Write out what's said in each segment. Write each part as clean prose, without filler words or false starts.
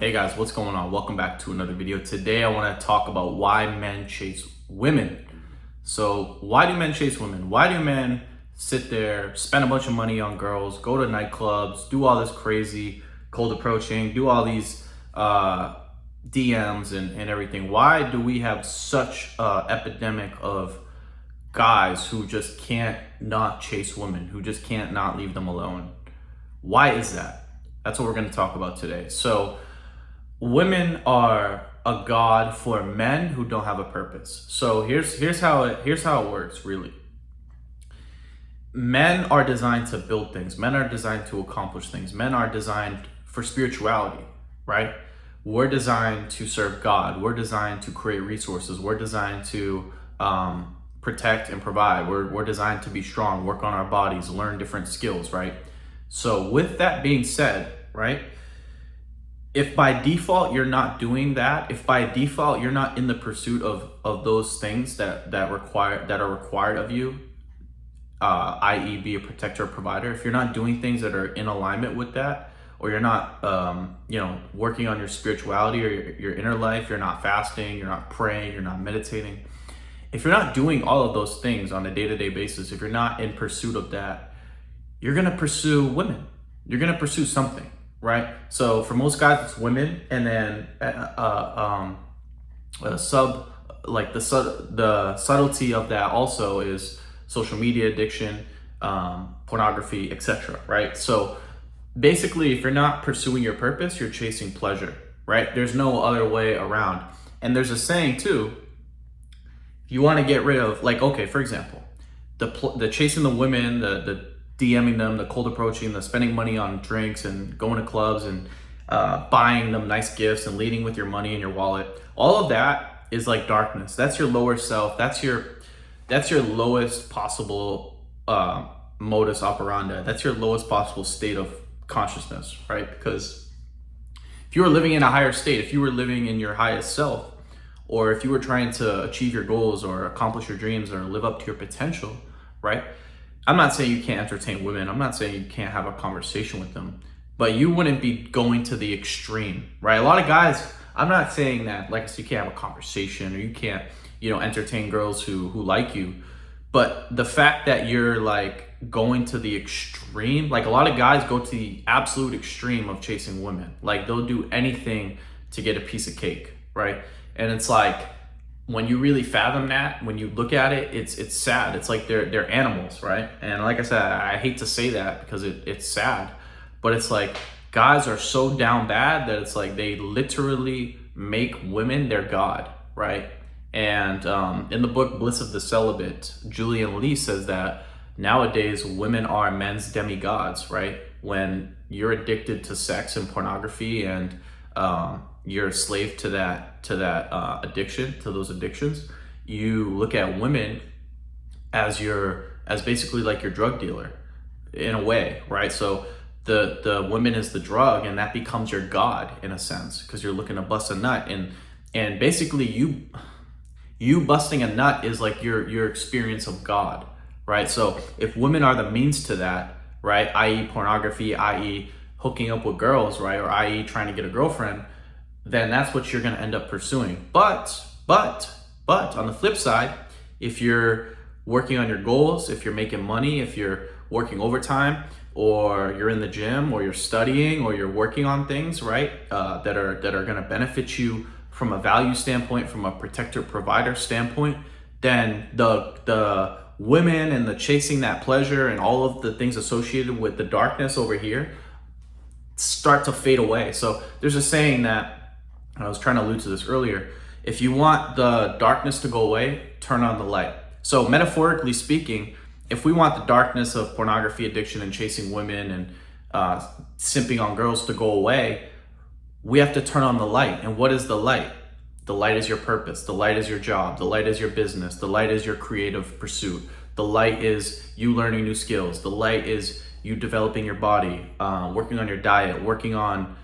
Hey guys, what's going on? Welcome back to another video. Today I want to talk about why men chase women. So why do men chase women? Why do men sit there, spend a bunch of money on girls, go to nightclubs, do all this crazy cold approaching, do all these DMs and everything? Why do we have such epidemic of guys who just can't not chase women, who just can't not leave them alone? Why is that? That's what we're going to talk about today. So women are a god for men who don't have a purpose. So here's how it works really. Men are designed to build things. Men are designed to accomplish things. Men are designed for spirituality, right? We're designed to serve God. We're designed to create resources. We're designed to protect and provide. We're designed to be strong, work on our bodies, learn different skills, right? So with that being said, right, if by default you're not doing that, if by default you're not in the pursuit of those things that are required of you, i.e. be a protector or provider, if you're not doing things that are in alignment with that, or you're not working on your spirituality or your inner life, you're not fasting, you're not praying, you're not meditating, if you're not doing all of those things on a day-to-day basis, if you're not in pursuit of that, you're gonna pursue women. You're gonna pursue something, right? So for most guys, it's women, and then the subtlety of that also is social media addiction, pornography, etc. Right? So basically, if you're not pursuing your purpose, you're chasing pleasure, right? There's no other way around. And there's a saying too. If you want to get rid of, like, okay, for example, the chasing the women, the DMing them, the cold approaching, the spending money on drinks and going to clubs and buying them nice gifts and leading with your money in your wallet. All of that is like darkness. That's your lower self. That's your lowest possible modus operandi. That's your lowest possible state of consciousness, right? Because if you were living in a higher state, if you were living in your highest self, or if you were trying to achieve your goals or accomplish your dreams or live up to your potential, right? I'm not saying you can't entertain women. I'm not saying you can't have a conversation with them, but you wouldn't be going to the extreme, right? A lot of guys, I'm not saying that, like, so you can't have a conversation or you can't, entertain girls who like you, but the fact that you're like going to the extreme, like a lot of guys go to the absolute extreme of chasing women. Like they'll do anything to get a piece of cake, right? And it's like, when you really fathom that, when you look at it, it's sad. It's like they're animals, right? And like I said, I hate to say that because it's sad, but it's like guys are so down bad that it's like they literally make women their god, right? And in the book Bliss of the Celibate, Julian Lee says that nowadays women are men's demigods, right? When you're addicted to sex and pornography and you're a slave to that addiction, to those addictions, you look at women as basically like your drug dealer in a way, right? So the woman is the drug, and that becomes your god in a sense, because you're looking to bust a nut, and basically you busting a nut is like your experience of God, right? So if women are the means to that, right, i.e. pornography, i.e. hooking up with girls, right, or i.e. trying to get a girlfriend, then that's what you're going to end up pursuing. But on the flip side, if you're working on your goals, if you're making money, if you're working overtime, or you're in the gym, or you're studying, or you're working on things, right, that are going to benefit you from a value standpoint, from a protector provider standpoint, then the women and the chasing that pleasure and all of the things associated with the darkness over here start to fade away. So there's a saying that, I was trying to allude to this earlier, if you want the darkness to go away, turn on the light. So metaphorically speaking, if we want the darkness of pornography addiction and chasing women and simping on girls to go away, we have to turn on the light. And what is the light? The light is your purpose. The light is your job. The light is your business. The light is your creative pursuit. The light is you learning new skills. The light is you developing your body, working on your diet, working on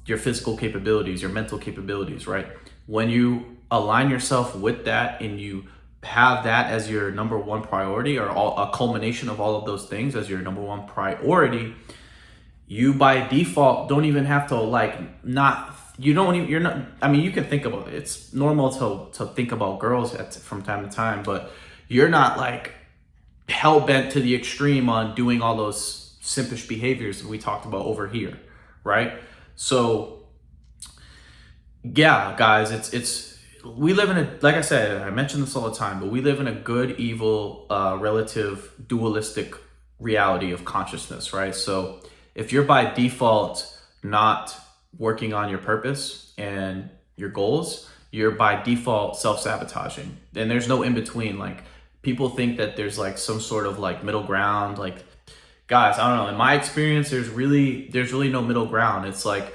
your physical capabilities, your mental capabilities, right? When you align yourself with that and you have that as your number one priority, or a culmination of all of those things as your number one priority, you by default don't even have to like not, you don't even, you're not, I mean, you can think about it. It's normal to think about girls from time to time, but you're not like hell bent to the extreme on doing all those simpish behaviors that we talked about over here, right? So yeah, guys, it's we live in a, like I said, I mention this all the time, but we live in a good, evil, relative, dualistic reality of consciousness, right? So if you're by default not working on your purpose and your goals, you're by default self-sabotaging. And there's no in between. Like, people think that there's like some sort of like middle ground. Like, guys, I don't know. In my experience, there's really no middle ground. It's like,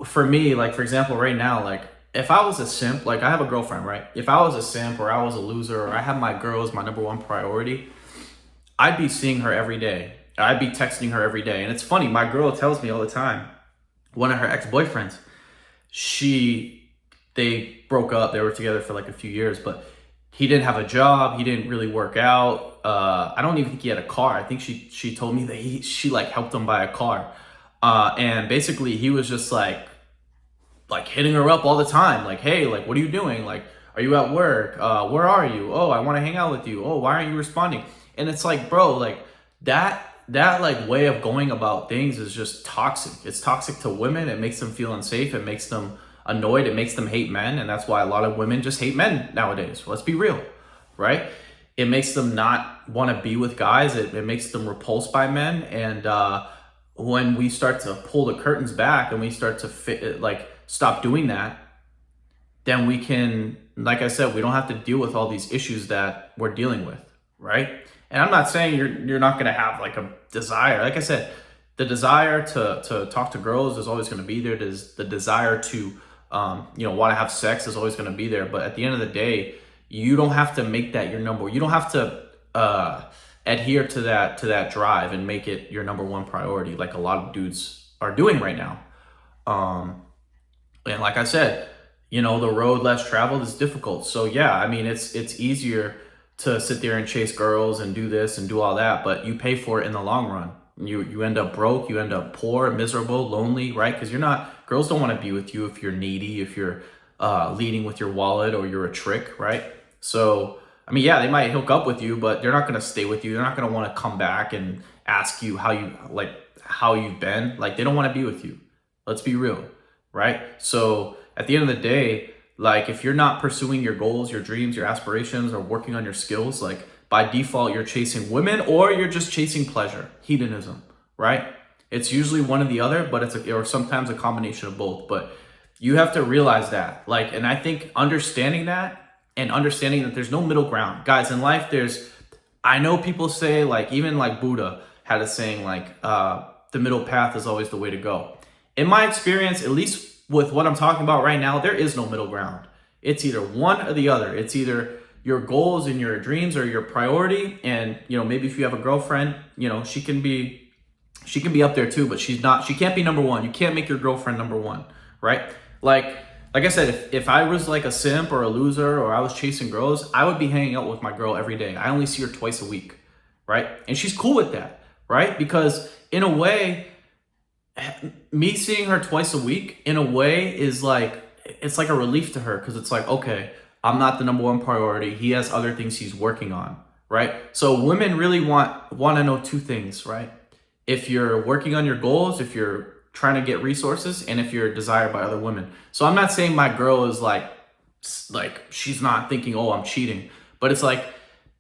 for me, like, for example, right now, like, if I was a simp, like, I have a girlfriend, right? If I was a simp, or I was a loser, or I have my girl as my number one priority, I'd be seeing her every day. I'd be texting her every day. And it's funny, my girl tells me all the time, one of her ex-boyfriends, they broke up. They were together for like a few years, but he didn't have a job. He didn't really work out. I don't even think he had a car. I think she told me that she like helped him buy a car. And basically he was just like hitting her up all the time. Like, hey, like, what are you doing? Like, are you at work? Where are you? Oh, I want to hang out with you. Oh, why aren't you responding? And it's like, bro, like that like way of going about things is just toxic. It's toxic to women. It makes them feel unsafe. It makes them annoyed. It makes them hate men. And that's why a lot of women just hate men nowadays. Let's be real, right? It makes them not want to be with guys. It makes them repulsed by men. And when we start to pull the curtains back and we start to stop doing that, then we can, like I said, we don't have to deal with all these issues that we're dealing with, right? And I'm not saying you're not going to have like a desire. Like I said, the desire to talk to girls is always going to be there. The desire to want to have sex is always going to be there. But at the end of the day, you don't have to make that your number. You don't have to adhere to that drive and make it your number one priority, like a lot of dudes are doing right now. And like I said, the road less traveled is difficult. So yeah, I mean, it's easier to sit there and chase girls and do this and do all that, but you pay for it in the long run. You end up broke, you end up poor, miserable, lonely, right? Because girls don't want to be with you if you're needy, if you're leading with your wallet, or you're a trick, right? So, I mean, yeah, they might hook up with you, but they're not going to stay with you. They're not going to want to come back and ask you how you've been. Like, they don't want to be with you. Let's be real, right? So at the end of the day, like, if you're not pursuing your goals, your dreams, your aspirations, or working on your skills, like, by default, you're chasing women, or you're just chasing pleasure, hedonism, right? It's usually one or the other, but or sometimes a combination of both. But you have to realize that, like, and I think understanding that and understanding that there's no middle ground, guys, in life. I know people say, like, even like Buddha had a saying, like, the middle path is always the way to go. In my experience, at least with what I'm talking about right now, there is no middle ground. It's either one or the other. It's either your goals and your dreams are your priority. And, maybe if you have a girlfriend, she can be up there too, but she can't be number one. You can't make your girlfriend number one, right? Like I said, if I was like a simp or a loser, or I was chasing girls, I would be hanging out with my girl every day. I only see her twice a week, right? And she's cool with that, right? Because in a way, me seeing her twice a week, in a way, is like, it's like a relief to her, because it's like, okay, I'm not the number one priority. He has other things he's working on, right? So women really want to know two things, right? If you're working on your goals, if you're trying to get resources, and if you're desired by other women. So I'm not saying my girl is like she's not thinking, oh, I'm cheating, but it's like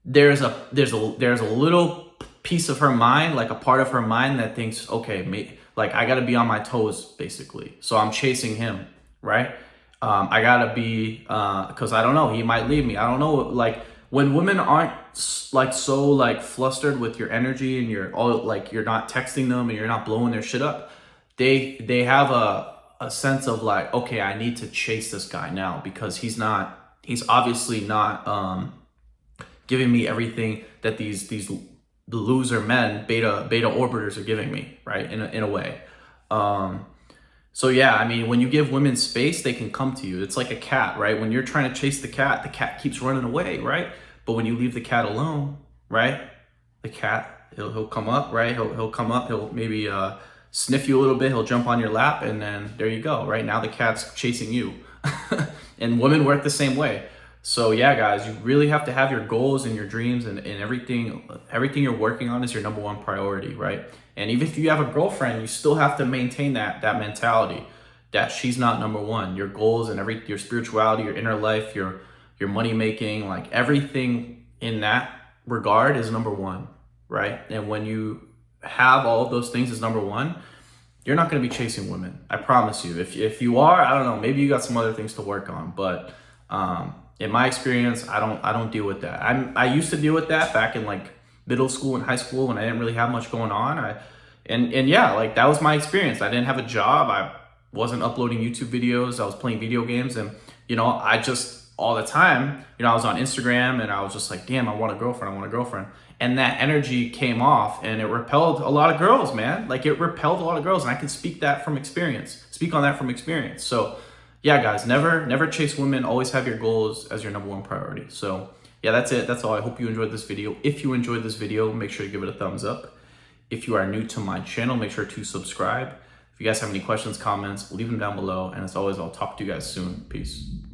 there's a little piece of her mind, like a part of her mind that thinks, okay, like, I got to be on my toes, basically. So I'm chasing him, right? I got to be, because I don't know, he might leave me. I don't know. Like, when women aren't like so like flustered with your energy, and you're not texting them and you're not blowing their shit up, they have a sense of like, okay, I need to chase this guy now, because he's obviously not giving me everything that these loser men, beta orbiters, are giving me, right? In a way. So yeah, I mean, when you give women space, they can come to you. It's like a cat, right? When you're trying to chase the cat keeps running away, right? But when you leave the cat alone, right, the cat He'll come up, right? He'll come up. He'll maybe sniff you a little bit. He'll jump on your lap, and then there you go. Right now, the cat's chasing you. And women work the same way. So yeah, guys, you really have to have your goals and your dreams and everything you're working on is your number one priority, right? And even if you have a girlfriend, you still have to maintain that mentality that she's not number one. Your goals and your spirituality, your inner life, your money making, like everything in that regard is number one, right? And when you have all of those things as number one, you're not going to be chasing women. I promise you. If you are, I don't know, maybe you got some other things to work on, but in my experience, I don't deal with that. I used to deal with that back in like middle school and high school when I didn't really have much going on. And yeah, like that was my experience. I didn't have a job. I wasn't uploading YouTube videos. I was playing video games, and I just all the time, I was on Instagram and I was just like, damn, I want a girlfriend. I want a girlfriend. And that energy came off and it repelled a lot of girls, man. Like it repelled a lot of girls, and I can speak on that from experience. So yeah, guys, never chase women. Always have your goals as your number one priority. So yeah, that's it. That's all. I hope you enjoyed this video. If you enjoyed this video, make sure to give it a thumbs up. If you are new to my channel, make sure to subscribe. If you guys have any questions, comments, leave them down below. And as always, I'll talk to you guys soon. Peace.